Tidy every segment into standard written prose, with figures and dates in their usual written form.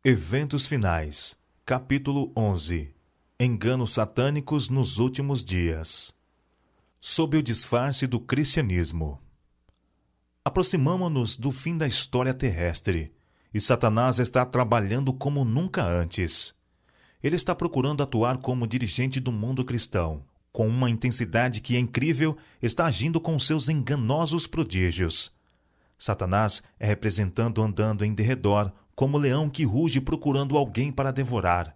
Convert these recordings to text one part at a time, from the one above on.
Eventos finais. Capítulo 11. Enganos satânicos nos últimos dias. Sob o disfarce do cristianismo. Aproximamo-nos do fim da história terrestre, e Satanás está trabalhando como nunca antes. Ele está procurando atuar como dirigente do mundo cristão. Com uma intensidade que é incrível, está agindo com seus enganosos prodígios. Satanás é representado andando em derredor, como leão que ruge procurando alguém para devorar.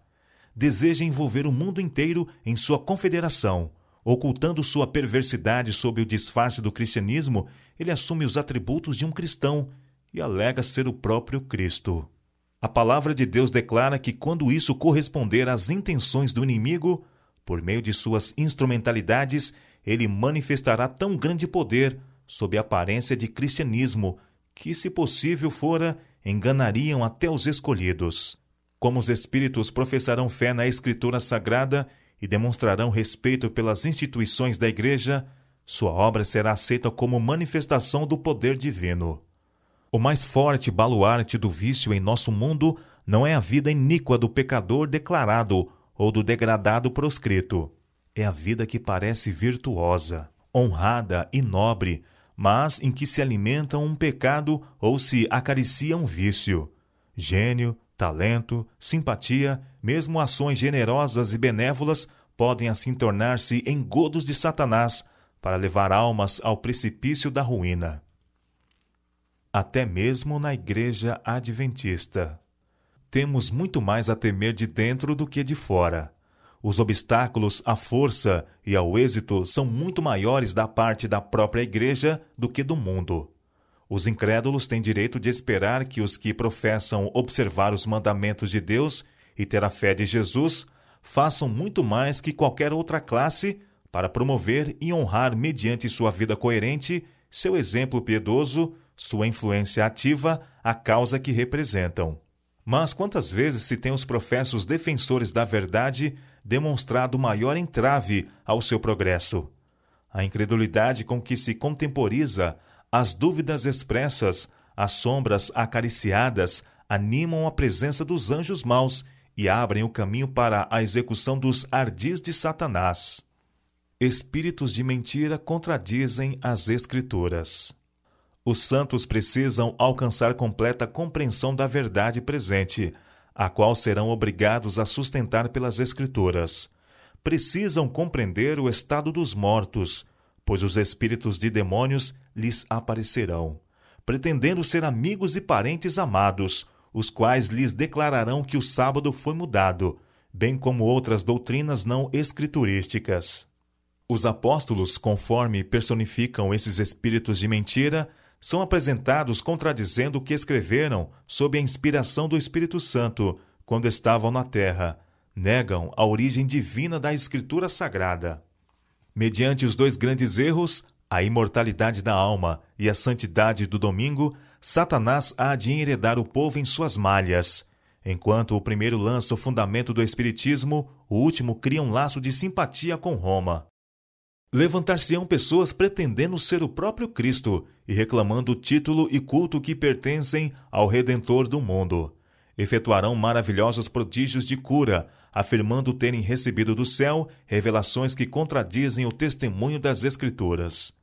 Deseja envolver o mundo inteiro em sua confederação. Ocultando sua perversidade sob o disfarce do cristianismo, ele assume os atributos de um cristão e alega ser o próprio Cristo. A palavra de Deus declara que quando isso corresponder às intenções do inimigo, por meio de suas instrumentalidades, ele manifestará tão grande poder sob a aparência de cristianismo que, se possível fora, enganariam até os escolhidos. Como os espíritos professarão fé na Escritura Sagrada e demonstrarão respeito pelas instituições da Igreja, sua obra será aceita como manifestação do poder divino. O mais forte baluarte do vício em nosso mundo não é a vida iníqua do pecador declarado ou do degradado proscrito. É a vida que parece virtuosa, honrada e nobre, mas em que se alimenta um pecado ou se acaricia um vício. Gênio, talento, simpatia, mesmo ações generosas e benévolas podem assim tornar-se engodos de Satanás para levar almas ao precipício da ruína. Até mesmo na Igreja Adventista. Temos muito mais a temer de dentro do que de fora. Os obstáculos à força e ao êxito são muito maiores da parte da própria Igreja do que do mundo. Os incrédulos têm direito de esperar que os que professam observar os mandamentos de Deus e ter a fé de Jesus façam muito mais que qualquer outra classe para promover e honrar mediante sua vida coerente, seu exemplo piedoso, sua influência ativa, a causa que representam. Mas quantas vezes se tem os professos defensores da verdade demonstrado maior entrave ao seu progresso? A incredulidade com que se contemporiza, as dúvidas expressas, as sombras acariciadas animam a presença dos anjos maus e abrem o caminho para a execução dos ardis de Satanás. Espíritos de mentira contradizem as Escrituras. Os santos precisam alcançar completa compreensão da verdade presente, a qual serão obrigados a sustentar pelas Escrituras. Precisam compreender o estado dos mortos, pois os espíritos de demônios lhes aparecerão, pretendendo ser amigos e parentes amados, os quais lhes declararão que o sábado foi mudado, bem como outras doutrinas não escriturísticas. Os apóstolos, conforme personificam esses espíritos de mentira, são apresentados contradizendo o que escreveram sob a inspiração do Espírito Santo quando estavam na terra. Negam a origem divina da Escritura Sagrada. Mediante os dois grandes erros, a imortalidade da alma e a santidade do domingo, Satanás há de enredar o povo em suas malhas. Enquanto o primeiro lança o fundamento do Espiritismo, o último cria um laço de simpatia com Roma. Levantar-se-ão pessoas pretendendo ser o próprio Cristo e reclamando o título e culto que pertencem ao Redentor do mundo. Efetuarão maravilhosos prodígios de cura, afirmando terem recebido do céu revelações que contradizem o testemunho das Escrituras.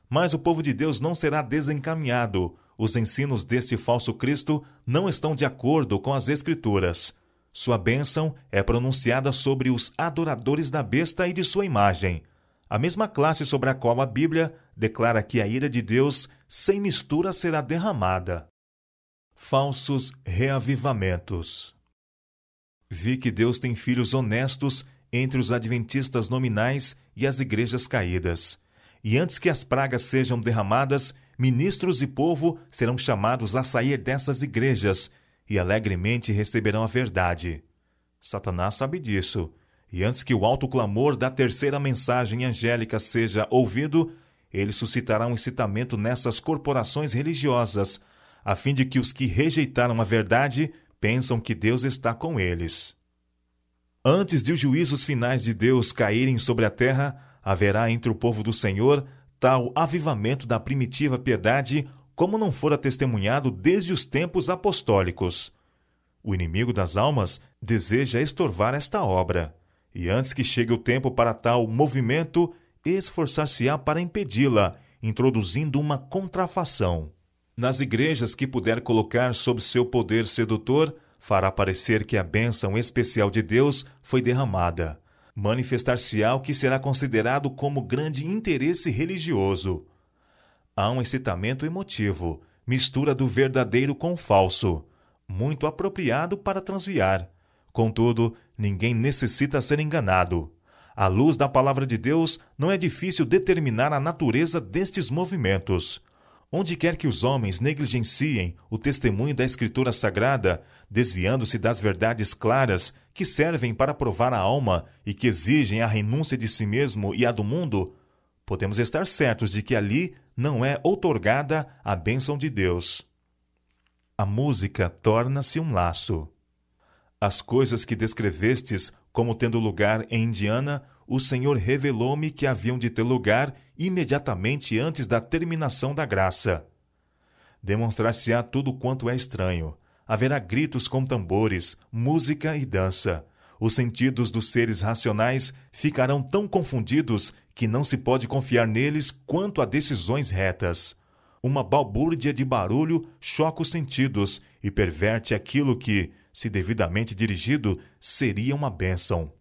Mas o povo de Deus não será desencaminhado. Os ensinos deste falso Cristo não estão de acordo com as Escrituras. Sua bênção é pronunciada sobre os adoradores da besta e de sua imagem, a mesma classe sobre a qual a Bíblia declara que a ira de Deus sem mistura será derramada. Falsos reavivamentos. Vi que Deus tem filhos honestos entre os adventistas nominais e as igrejas caídas. E antes que as pragas sejam derramadas, ministros e povo serão chamados a sair dessas igrejas e alegremente receberão a verdade. Satanás sabe disso. E antes que o alto clamor da terceira mensagem angélica seja ouvido, ele suscitará um incitamento nessas corporações religiosas, a fim de que os que rejeitaram a verdade pensam que Deus está com eles. Antes de os juízos finais de Deus caírem sobre a terra, haverá entre o povo do Senhor tal avivamento da primitiva piedade como não fora testemunhado desde os tempos apostólicos. O inimigo das almas deseja estorvar esta obra, e antes que chegue o tempo para tal movimento, esforçar-se-á para impedi-la, introduzindo uma contrafação. Nas igrejas que puder colocar sob seu poder sedutor, fará parecer que a bênção especial de Deus foi derramada. Manifestar-se-á o que será considerado como grande interesse religioso. Há um excitamento emotivo, mistura do verdadeiro com o falso, muito apropriado para transviar. Contudo, ninguém necessita ser enganado. À luz da palavra de Deus, não é difícil determinar a natureza destes movimentos. Onde quer que os homens negligenciem o testemunho da Escritura Sagrada, desviando-se das verdades claras que servem para provar a alma e que exigem a renúncia de si mesmo e a do mundo, podemos estar certos de que ali não é outorgada a bênção de Deus. A música torna-se um laço. As coisas que descrevestes como tendo lugar em Indiana, o Senhor revelou-me que haviam de ter lugar imediatamente antes da terminação da graça. Demonstrar-se-á tudo quanto é estranho. Haverá gritos com tambores, música e dança. Os sentidos dos seres racionais ficarão tão confundidos que não se pode confiar neles quanto a decisões retas. Uma balbúrdia de barulho choca os sentidos e perverte aquilo que, se devidamente dirigido, seria uma bênção.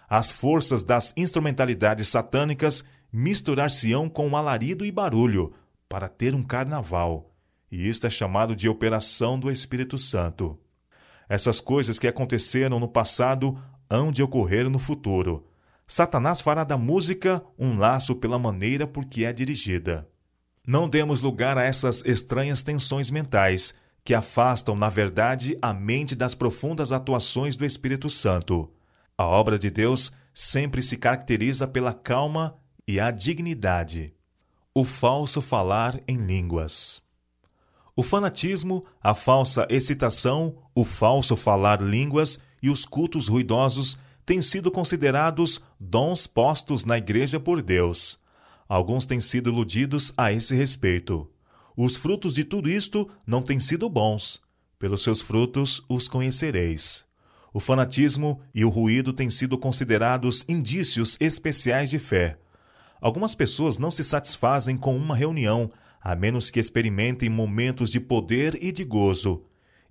As forças das instrumentalidades satânicas misturar-se-ão com alarido e barulho para ter um carnaval, e isto é chamado de operação do Espírito Santo. Essas coisas que aconteceram no passado hão de ocorrer no futuro. Satanás fará da música um laço pela maneira por que é dirigida. Não demos lugar a essas estranhas tensões mentais, que afastam, na verdade, a mente das profundas atuações do Espírito Santo. A obra de Deus sempre se caracteriza pela calma e a dignidade. O falso falar em línguas. O fanatismo, a falsa excitação, o falso falar línguas e os cultos ruidosos têm sido considerados dons postos na Igreja por Deus. Alguns têm sido iludidos a esse respeito. Os frutos de tudo isto não têm sido bons. Pelos seus frutos os conhecereis. O fanatismo e o ruído têm sido considerados indícios especiais de fé. Algumas pessoas não se satisfazem com uma reunião, a menos que experimentem momentos de poder e de gozo.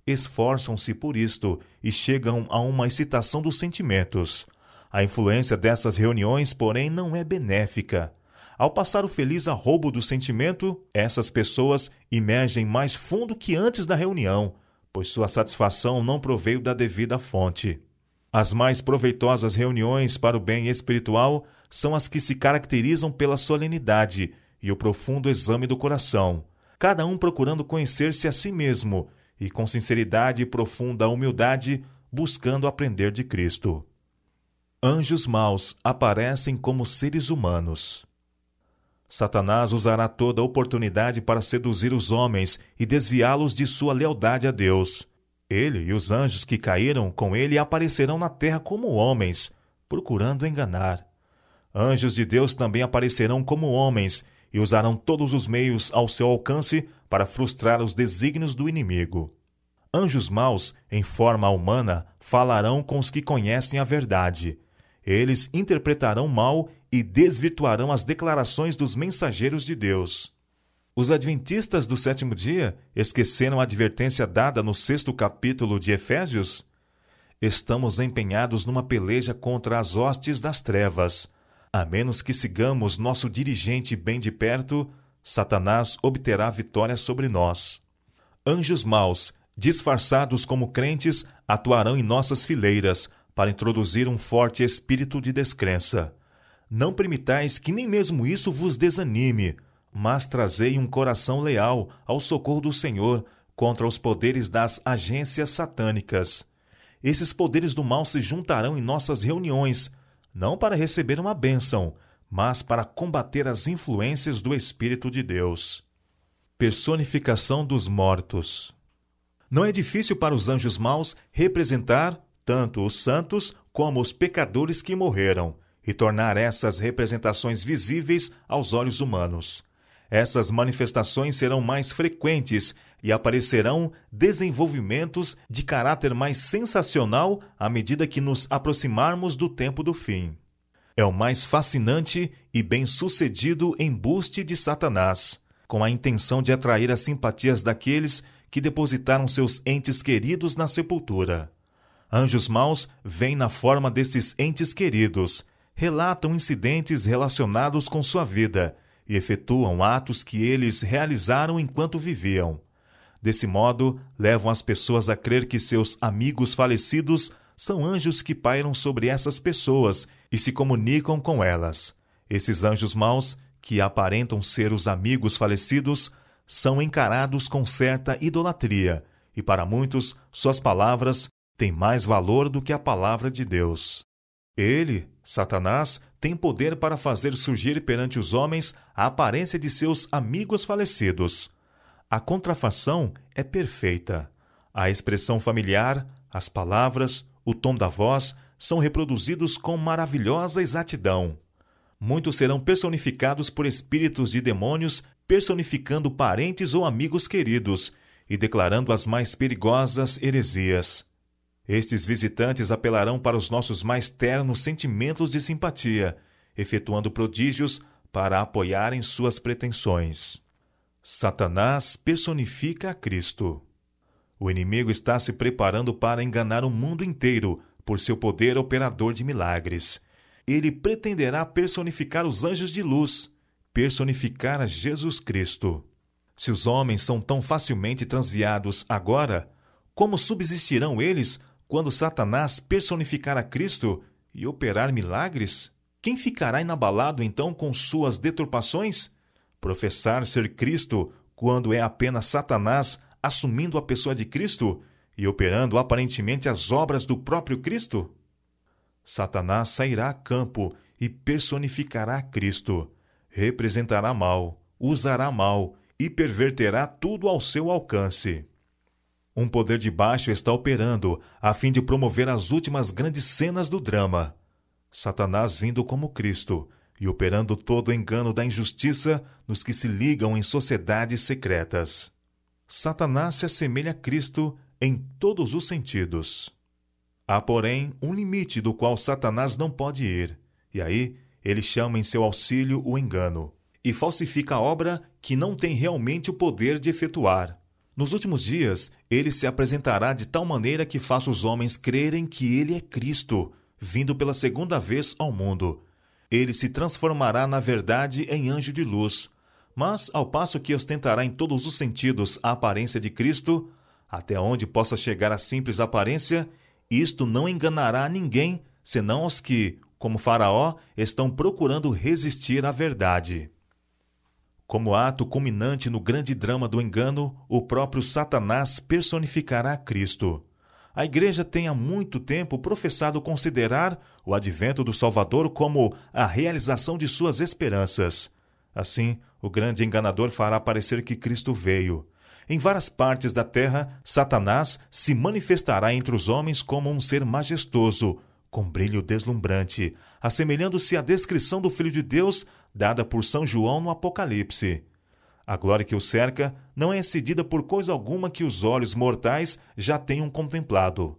Esforçam-se por isto e chegam a uma excitação dos sentimentos. A influência dessas reuniões, porém, não é benéfica. Ao passar o feliz arrobo do sentimento, essas pessoas imergem mais fundo que antes da reunião, pois sua satisfação não proveio da devida fonte. As mais proveitosas reuniões para o bem espiritual são as que se caracterizam pela solenidade e o profundo exame do coração, cada um procurando conhecer-se a si mesmo e, com sinceridade e profunda humildade, buscando aprender de Cristo. Anjos maus aparecem como seres humanos. Satanás usará toda a oportunidade para seduzir os homens e desviá-los de sua lealdade a Deus. Ele e os anjos que caíram com ele aparecerão na terra como homens, procurando enganar. Anjos de Deus também aparecerão como homens e usarão todos os meios ao seu alcance para frustrar os desígnios do inimigo. Anjos maus, em forma humana, falarão com os que conhecem a verdade. Eles interpretarão mal e desvirtuarão as declarações dos mensageiros de Deus. Os adventistas do sétimo dia esqueceram a advertência dada no 6º capítulo de Efésios? Estamos empenhados numa peleja contra as hostes das trevas. A menos que sigamos nosso dirigente bem de perto, Satanás obterá vitória sobre nós. Anjos maus, disfarçados como crentes, atuarão em nossas fileiras para introduzir um forte espírito de descrença. Não permitais que nem mesmo isso vos desanime, mas trazei um coração leal ao socorro do Senhor contra os poderes das agências satânicas. Esses poderes do mal se juntarão em nossas reuniões, não para receber uma bênção, mas para combater as influências do Espírito de Deus. Personificação dos mortos. Não é difícil para os anjos maus representar tanto os santos como os pecadores que morreram, e tornar essas representações visíveis aos olhos humanos. Essas manifestações serão mais frequentes e aparecerão desenvolvimentos de caráter mais sensacional à medida que nos aproximarmos do tempo do fim. É o mais fascinante e bem-sucedido embuste de Satanás, com a intenção de atrair as simpatias daqueles que depositaram seus entes queridos na sepultura. Anjos maus vêm na forma desses entes queridos, relatam incidentes relacionados com sua vida e efetuam atos que eles realizaram enquanto viviam. Desse modo, levam as pessoas a crer que seus amigos falecidos são anjos que pairam sobre essas pessoas e se comunicam com elas. Esses anjos maus, que aparentam ser os amigos falecidos, são encarados com certa idolatria, e para muitos, suas palavras têm mais valor do que a palavra de Deus. Ele, Satanás, tem poder para fazer surgir perante os homens a aparência de seus amigos falecidos. A contrafação é perfeita. A expressão familiar, as palavras, o tom da voz são reproduzidos com maravilhosa exatidão. Muitos serão personificados por espíritos de demônios, personificando parentes ou amigos queridos e declarando as mais perigosas heresias. Estes visitantes apelarão para os nossos mais ternos sentimentos de simpatia, efetuando prodígios para apoiarem suas pretensões. Satanás personifica a Cristo. O inimigo está se preparando para enganar o mundo inteiro por seu poder operador de milagres. Ele pretenderá personificar os anjos de luz, personificar a Jesus Cristo. Se os homens são tão facilmente transviados agora, como subsistirão eles quando Satanás personificar a Cristo e operar milagres? Quem ficará inabalado então com suas deturpações? Professar ser Cristo quando é apenas Satanás assumindo a pessoa de Cristo e operando aparentemente as obras do próprio Cristo? Satanás sairá a campo e personificará Cristo, representará mal, usará mal e perverterá tudo ao seu alcance. Um poder de baixo está operando a fim de promover as últimas grandes cenas do drama. Satanás vindo como Cristo e operando todo o engano da injustiça nos que se ligam em sociedades secretas. Satanás se assemelha a Cristo em todos os sentidos. Há, porém, um limite do qual Satanás não pode ir, e aí ele chama em seu auxílio o engano, e falsifica a obra que não tem realmente o poder de efetuar. Nos últimos dias, ele se apresentará de tal maneira que faça os homens crerem que ele é Cristo, vindo pela segunda vez ao mundo. Ele se transformará, na verdade, em anjo de luz, mas, ao passo que ostentará em todos os sentidos a aparência de Cristo, até onde possa chegar a simples aparência, isto não enganará ninguém, senão aos que, como Faraó, estão procurando resistir à verdade. Como ato culminante no grande drama do engano, o próprio Satanás personificará Cristo. A Igreja tem há muito tempo professado considerar o advento do Salvador como a realização de suas esperanças. Assim, o grande enganador fará parecer que Cristo veio. Em várias partes da terra, Satanás se manifestará entre os homens como um ser majestoso, com brilho deslumbrante, assemelhando-se à descrição do Filho de Deus dada por São João no Apocalipse. A glória que o cerca não é excedida por coisa alguma que os olhos mortais já tenham contemplado.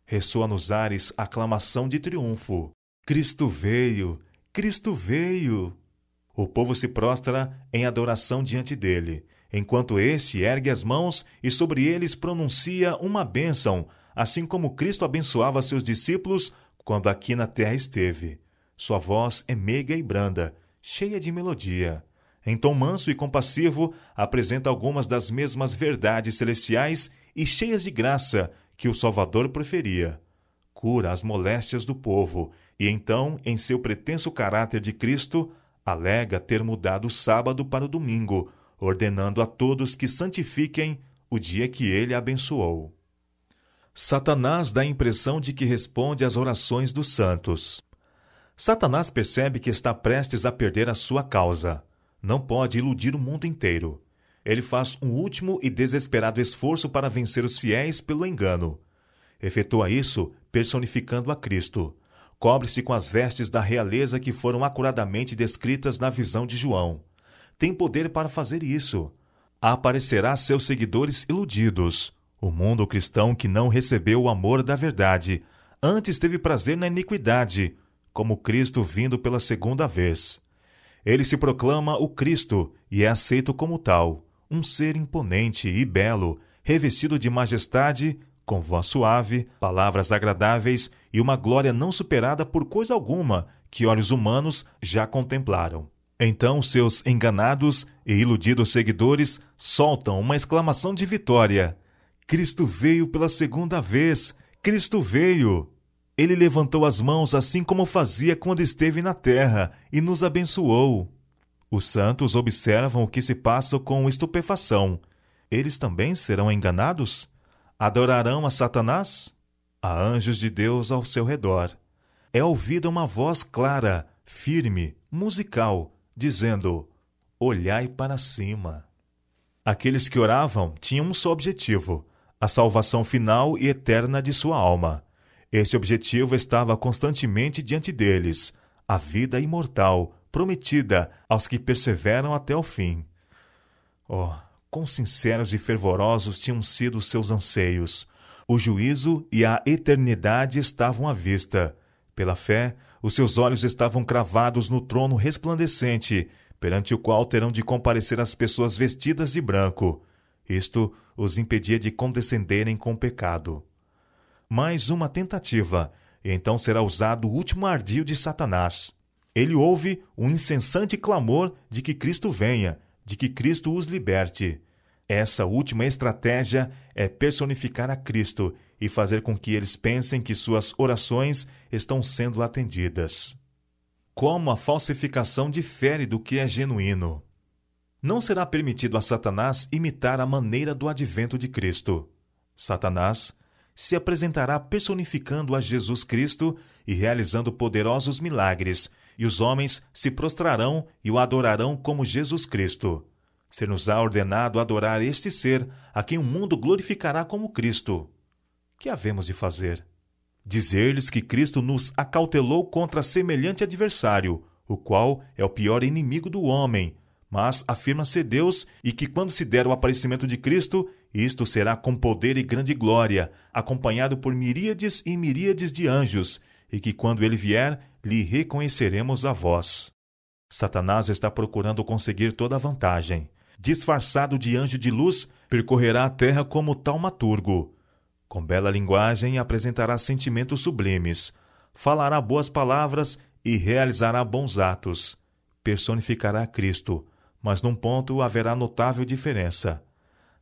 Ressoa nos ares a aclamação de triunfo. Cristo veio! Cristo veio! O povo se prostra em adoração diante dele, enquanto este ergue as mãos e sobre eles pronuncia uma bênção, assim como Cristo abençoava seus discípulos quando aqui na terra esteve. Sua voz é meiga e branda, cheia de melodia. Em tom manso e compassivo, apresenta algumas das mesmas verdades celestiais e cheias de graça que o Salvador preferia. Cura as moléstias do povo e então, em seu pretenso caráter de Cristo, alega ter mudado o sábado para o domingo, ordenando a todos que santifiquem o dia que ele abençoou. Satanás dá a impressão de que responde às orações dos santos. Satanás percebe que está prestes a perder a sua causa. Não pode iludir o mundo inteiro. Ele faz um último e desesperado esforço para vencer os fiéis pelo engano. Efetua isso personificando a Cristo. Cobre-se com as vestes da realeza que foram acuradamente descritas na visão de João. Tem poder para fazer isso. aparecerá a seus seguidores iludidos. O mundo cristão que não recebeu o amor da verdade, antes teve prazer na iniquidade, como Cristo vindo pela segunda vez. Ele se proclama o Cristo e é aceito como tal, um ser imponente e belo, revestido de majestade, com voz suave, palavras agradáveis e uma glória não superada por coisa alguma que olhos humanos já contemplaram. Então seus enganados e iludidos seguidores soltam uma exclamação de vitória. Cristo veio pela segunda vez! Cristo veio! Ele levantou as mãos assim como fazia quando esteve na terra e nos abençoou. Os santos observam o que se passa com estupefação. Eles também serão enganados? Adorarão a Satanás? Há anjos de Deus ao seu redor. É ouvida uma voz clara, firme, musical, dizendo: olhai para cima. Aqueles que oravam tinham um só objetivo: a salvação final e eterna de sua alma. Esse objetivo estava constantemente diante deles, a vida imortal, prometida aos que perseveram até o fim. Oh, quão sinceros e fervorosos tinham sido os seus anseios! O juízo e a eternidade estavam à vista. Pela fé, os seus olhos estavam cravados no trono resplandecente, perante o qual terão de comparecer as pessoas vestidas de branco. Isto os impedia de condescenderem com o pecado. Mais uma tentativa, e então será usado o último ardil de Satanás. Ele ouve um incessante clamor de que Cristo venha, de que Cristo os liberte. Essa última estratégia é personificar a Cristo e fazer com que eles pensem que suas orações estão sendo atendidas. Como a falsificação difere do que é genuíno. Não será permitido a Satanás imitar a maneira do advento de Cristo. Satanás se apresentará personificando a Jesus Cristo e realizando poderosos milagres, e os homens se prostrarão e o adorarão como Jesus Cristo. Ser-nos-á ordenado adorar este ser, a quem o mundo glorificará como Cristo. Que havemos de fazer? Dizer-lhes que Cristo nos acautelou contra semelhante adversário, o qual é o pior inimigo do homem, mas afirma ser Deus e que quando se der o aparecimento de Cristo, isto será com poder e grande glória, acompanhado por miríades e miríades de anjos, e que quando ele vier, lhe reconheceremos a voz. Satanás está procurando conseguir toda a vantagem. Disfarçado de anjo de luz, percorrerá a terra como taumaturgo. Com bela linguagem apresentará sentimentos sublimes, falará boas palavras e realizará bons atos. Personificará Cristo, mas num ponto haverá notável diferença.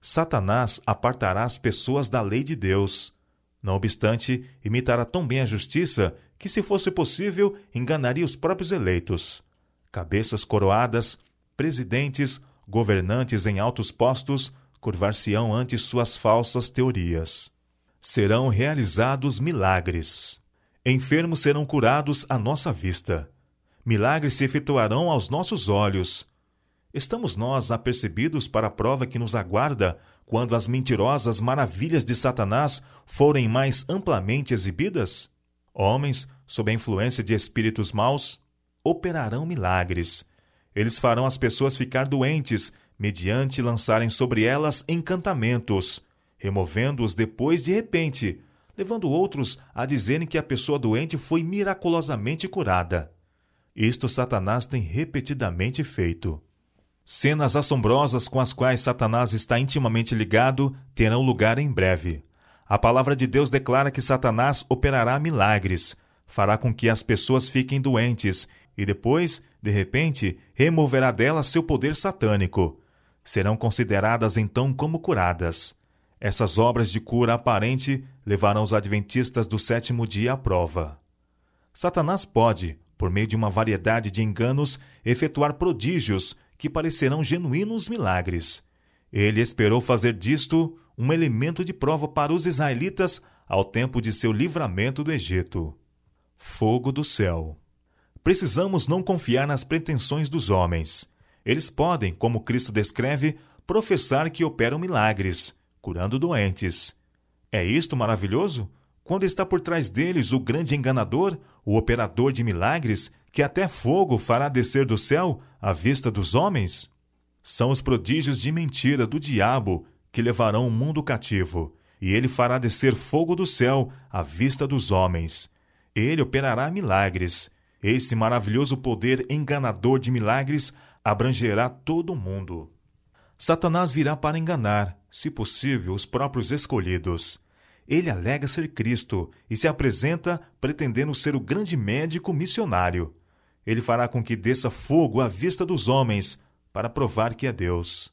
Satanás apartará as pessoas da lei de Deus. Não obstante, imitará tão bem a justiça que, se fosse possível, enganaria os próprios eleitos. Cabeças coroadas, presidentes, governantes em altos postos, curvar-se-ão ante suas falsas teorias. Serão realizados milagres. Enfermos serão curados à nossa vista. Milagres se efetuarão aos nossos olhos. Estamos nós apercebidos para a prova que nos aguarda quando as mentirosas maravilhas de Satanás forem mais amplamente exibidas? Homens, sob a influência de espíritos maus, operarão milagres. Eles farão as pessoas ficar doentes, mediante lançarem sobre elas encantamentos, removendo-os depois de repente, levando outros a dizerem que a pessoa doente foi miraculosamente curada. Isto Satanás tem repetidamente feito. Cenas assombrosas com as quais Satanás está intimamente ligado terão lugar em breve. A palavra de Deus declara que Satanás operará milagres, fará com que as pessoas fiquem doentes e depois, de repente, removerá delas seu poder satânico. Serão consideradas então como curadas. Essas obras de cura aparente levarão os adventistas do sétimo dia à prova. Satanás pode, por meio de uma variedade de enganos, efetuar prodígios que parecerão genuínos milagres. Ele esperou fazer disto um elemento de prova para os israelitas ao tempo de seu livramento do Egito. Fogo do céu. Precisamos não confiar nas pretensões dos homens. Eles podem, como Cristo descreve, professar que operam milagres, curando doentes. É isto maravilhoso? Quando está por trás deles o grande enganador, o operador de milagres, que até fogo fará descer do céu à vista dos homens? São os prodígios de mentira do diabo que levarão o mundo cativo, e ele fará descer fogo do céu à vista dos homens. Ele operará milagres. Esse maravilhoso poder enganador de milagres abrangerá todo o mundo. Satanás virá para enganar, se possível, os próprios escolhidos. Ele alega ser Cristo e se apresenta pretendendo ser o grande médico missionário. Ele fará com que desça fogo à vista dos homens para provar que é Deus.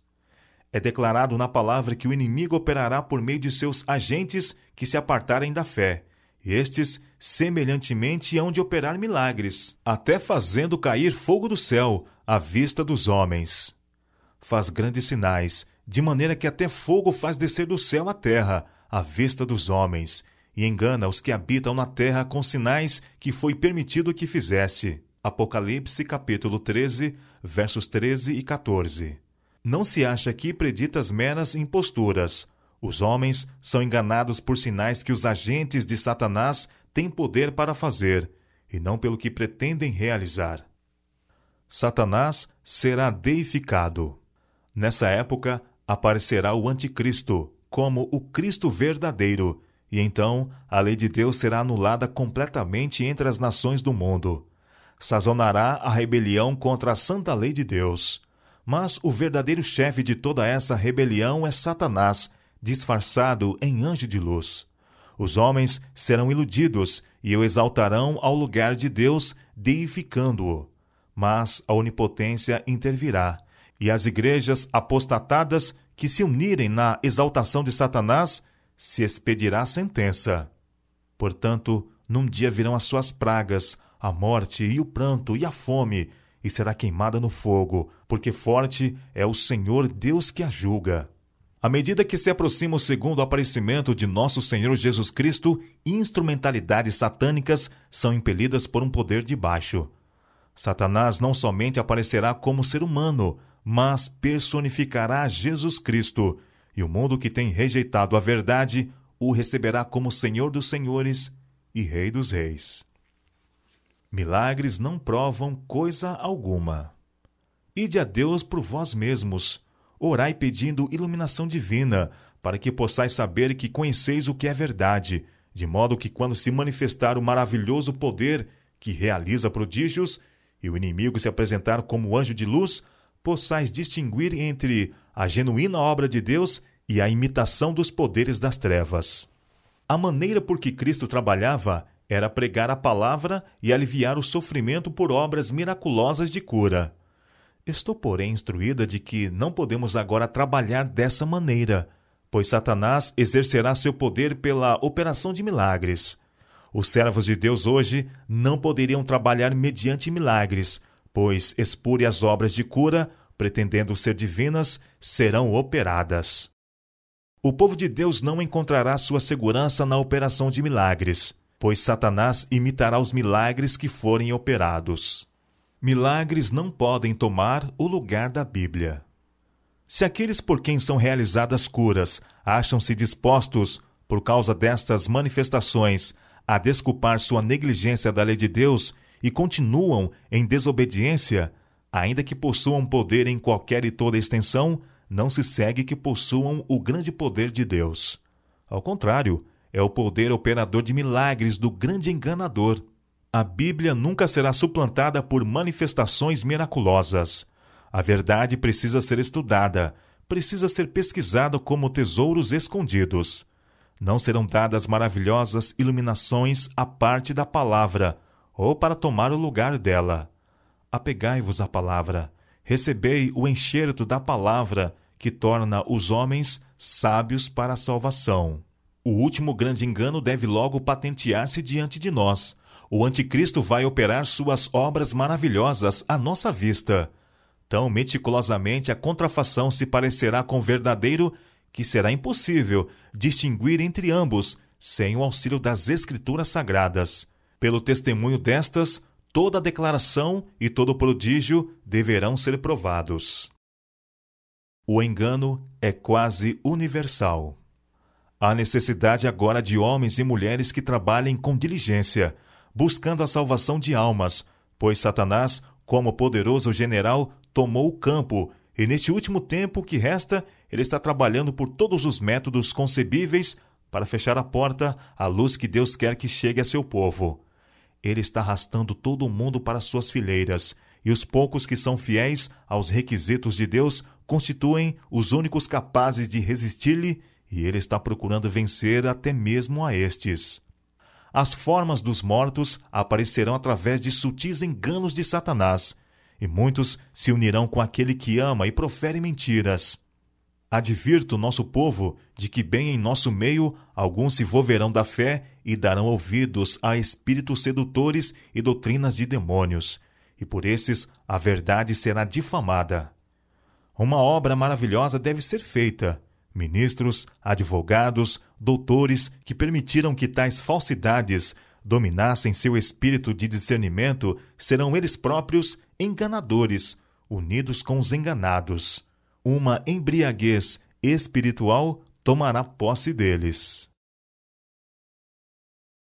É declarado na palavra que o inimigo operará por meio de seus agentes que se apartarem da fé. Estes, semelhantemente, hão de operar milagres, até fazendo cair fogo do céu à vista dos homens. Faz grandes sinais, de maneira que até fogo faz descer do céu à terra, à vista dos homens, e engana os que habitam na terra com sinais que foi permitido que fizesse. Apocalipse capítulo 13, versos 13 e 14. Não se acha aqui preditas meras imposturas. Os homens são enganados por sinais que os agentes de Satanás têm poder para fazer, e não pelo que pretendem realizar. Satanás será deificado. Nessa época, aparecerá o Anticristo, como o Cristo verdadeiro, e então a lei de Deus será anulada completamente entre as nações do mundo. Sazonará a rebelião contra a santa lei de Deus. Mas o verdadeiro chefe de toda essa rebelião é Satanás, disfarçado em anjo de luz. Os homens serão iludidos e o exaltarão ao lugar de Deus, deificando-o. Mas a onipotência intervirá, e as igrejas apostatadas que se unirem na exaltação de Satanás, se expedirá sentença. Portanto, num dia virão as suas pragas, a morte e o pranto e a fome, e será queimada no fogo, porque forte é o Senhor Deus que a julga. À medida que se aproxima o segundo aparecimento de nosso Senhor Jesus Cristo, instrumentalidades satânicas são impelidas por um poder de baixo. Satanás não somente aparecerá como ser humano, mas personificará Jesus Cristo, e o mundo que tem rejeitado a verdade o receberá como Senhor dos Senhores e Rei dos Reis. Milagres não provam coisa alguma. Ide a Deus por vós mesmos. Orai pedindo iluminação divina, para que possais saber que conheceis o que é verdade, de modo que quando se manifestar o maravilhoso poder que realiza prodígios, e o inimigo se apresentar como anjo de luz, possais distinguir entre a genuína obra de Deus e a imitação dos poderes das trevas. A maneira por que Cristo trabalhava era pregar a palavra e aliviar o sofrimento por obras miraculosas de cura. Estou, porém, instruída de que não podemos agora trabalhar dessa maneira, pois Satanás exercerá seu poder pela operação de milagres. Os servos de Deus hoje não poderiam trabalhar mediante milagres, pois espúrias obras de cura, pretendendo ser divinas, serão operadas. O povo de Deus não encontrará sua segurança na operação de milagres, pois Satanás imitará os milagres que forem operados. Milagres não podem tomar o lugar da Bíblia. Se aqueles por quem são realizadas curas acham-se dispostos, por causa destas manifestações, a desculpar sua negligência da lei de Deus e continuam em desobediência, ainda que possuam poder em qualquer e toda extensão, não se segue que possuam o grande poder de Deus. Ao contrário, é o poder operador de milagres do grande enganador. A Bíblia nunca será suplantada por manifestações miraculosas. A verdade precisa ser estudada, precisa ser pesquisada como tesouros escondidos. Não serão dadas maravilhosas iluminações à parte da palavra, ou para tomar o lugar dela. Apegai-vos à palavra, recebei o enxerto da palavra, que torna os homens sábios para a salvação. O último grande engano deve logo patentear-se diante de nós. O anticristo vai operar suas obras maravilhosas à nossa vista. Tão meticulosamente a contrafação se parecerá com o verdadeiro que será impossível distinguir entre ambos sem o auxílio das Escrituras Sagradas. Pelo testemunho destas, toda a declaração e todo o prodígio deverão ser provados. O engano é quase universal. Há necessidade agora de homens e mulheres que trabalhem com diligência, buscando a salvação de almas, pois Satanás, como poderoso general, tomou o campo E neste último tempo que resta, ele está trabalhando por todos os métodos concebíveis para fechar a porta à luz que Deus quer que chegue a seu povo. Ele está arrastando todo mundo para suas fileiras, e os poucos que são fiéis aos requisitos de Deus constituem os únicos capazes de resistir-lhe, e ele está procurando vencer até mesmo a estes. As formas dos mortos aparecerão através de sutis enganos de Satanás, e muitos se unirão com aquele que ama e profere mentiras. Advirto o nosso povo de que bem em nosso meio alguns se volverão da fé e darão ouvidos a espíritos sedutores e doutrinas de demônios, e por esses a verdade será difamada. Uma obra maravilhosa deve ser feita. Ministros, advogados, doutores que permitiram que tais falsidades dominassem seu espírito de discernimento serão eles próprios enganadores, unidos com os enganados. Uma embriaguez espiritual tomará posse deles.